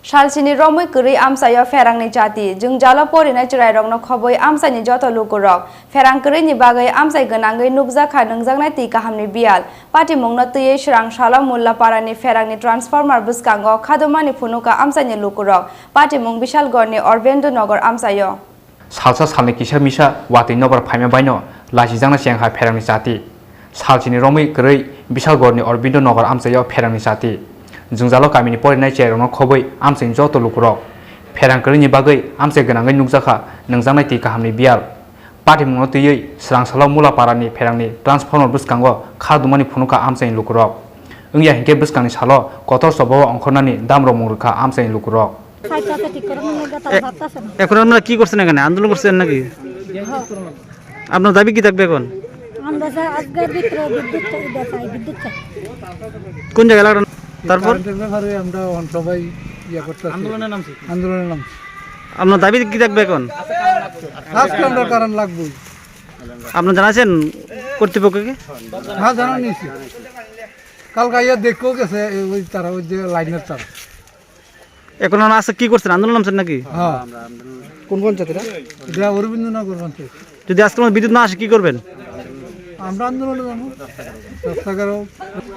Shalchini Romui Kuri Amsayo Ferangni Jati, Jungjala Porina Chirai Rogno Khoboi Amsani Joto Lukurok, Ferang Kuri ni Bagai Amsai Ganangai Nubzaka Nungzangna Tika Hamni Bial, Pati Mungnotu Shrang Shala Mulla Parani Ferangni Transformer Buskango, Kadumani Punuka Amsani Lukurok, Pati Mung Bishal Gorni or Vendo Nogor Amsayo. Salsa Salni Kisha Misha, Wati Nogor Pima Bino, Lajizana Shanghai Ferangni Jati, Shalchini Romui Kuri, Bishal Gorni or Vendo Nogor Amsayo Ferangni Jati. Jungjalo Kamini Porina Cherono Khoboi, Amsai Joto Lukurok, Ferang Kuri ni Bagai, Amsai Ganangai Nungzaka, Nungzangna Tika Hamni Bial, Pati Mungnotu Shrang Shala Mulla Parani Ferangni Transformer Buskango, Kadumani Punuka Amsai Lukurok. Ungya Hinke Buskani Shalo, Kotor Sobo Onkonani, Damro Murka Amsai Lukurok. এখন আপনারা কি করছেন এখানে আন্দোলন করছেন নাকি আপনার দাবি কি থাকবে এখন কোন জায়গা লাগলো তারপর আমরা সবাই আন্দোলনের নাম আপনার দাবি কি থাকবে এখন আজকে আমরা কারণ লাগবে আপনি জানাছেন কর্তৃপক্ষকে হ্যাঁ জানা নিয়েছি কালকে আইয়া দেখো গেছে ওই তারা ওই যে লাইনের তারা এখন আছে কি করছেন আন্দোলন নামছেন নাকি হ্যাঁ কোন পঞ্চায়েতরা এটা অরবিন্দনগর পঞ্চায়েত যদি আজকে বিদ্যুৎ না আসে কি করবেন আমরা আন্দোলনে যাবো রাস্তাঘাট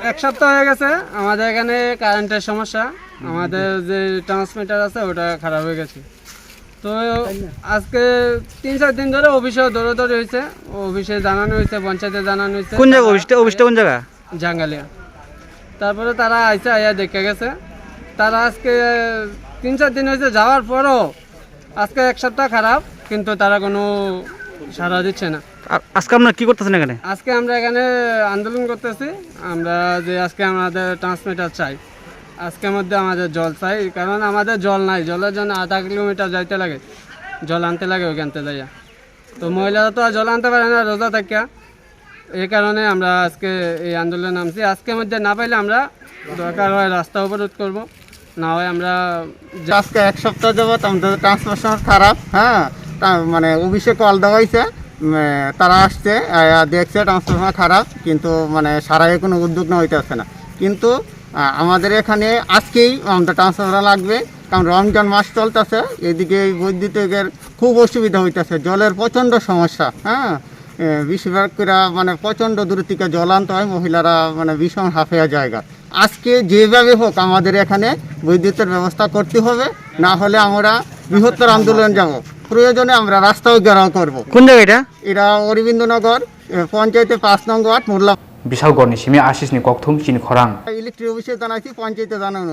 এক সপ্তাহ হয়ে গেছে আমাদের এখানে কারেন্টের সমস্যা আমাদের যে ট্রান্সমিটার আছে ওটা খারাপ হয়ে গেছে তো আজকে 3-4 দিন ধরে অফিসে দৌড়াদৌড়ি হয়েছে অফিসে জানানো হয়েছে পঞ্চায়েতে জানানো হয়েছে কোন জায়গা অফিসটা কোন জায়গা জাঙ্গালিয়া তারপরে তারা আইসে আইয়া দেখে গেছে তারা আজকে 3-4 দিন হয়েছে যাওয়ার পরও আজকে এক সপ্তাহ খারাপ কিন্তু তারা কোনো সাড়া দিচ্ছে না আজকে আপনারা কি করতেছেন এখানে আজকে আমরা এখানে আন্দোলন করতেছি আমরা যে আজকে আমাদের ট্রান্সমিটার চাই আজকের মধ্যে আমাদের জল চাই কারণ আমাদের জল নাই জলের জন্য 0.5 কিলোমিটার যাইতে লাগে জল আনতে লাগে ওইখানতে যাইয়া তো মহিলারা তো আর জল আনতে পারে না রোজা থাকিয়া এই কারণে আমরা আজকে এই আন্দোলন নামছি আজকের মধ্যে না পাইলে আমরা দরকার হয় রাস্তা অবরোধ করব না হয় আমরা আজকে এক সপ্তাহ যাবত আমাদের ট্রান্সমিশন খারাপ হ্যাঁ মানে অফিসে কল দেওয়া হয়েছে তারা আসছে দেখছে ট্রান্সফরমার খারাপ কিন্তু মানে সারাই কোনো উদ্যোগ না হইতেছে না কিন্তু আমাদের এখানে আজকেই আমাদের ট্রান্সফরমার লাগবে কারণ রমজান মাস চলতেছে এদিকে বৈদ্যুতিকের খুব অসুবিধা হইতেছে জলের প্রচণ্ড সমস্যা হ্যাঁ বেশিরভাগ করে মানে প্রচণ্ড দূর থেকে জল আনতে হয় মহিলারা মানে ভীষণ হাফেয়া জায়গা আজকে যেভাবে হোক আমাদের এখানে বৈদ্যুতের ব্যবস্থা করতে হবে না হলে আমরা বৃহত্তর আন্দোলন যাব প্রয়োজনে আমরা রাস্তাও ঘেরাও করব কোন জায়গা এটা অরবিন্দনগর পঞ্চায়েতে 5 নং ওয়ার্ড মোল্লা বিশাল গড়নি সিমে আশিসনি ককথুম চিনি খরাং ইলেকট্রিক অফিসে জানাইছি পঞ্চায়েতে জানানো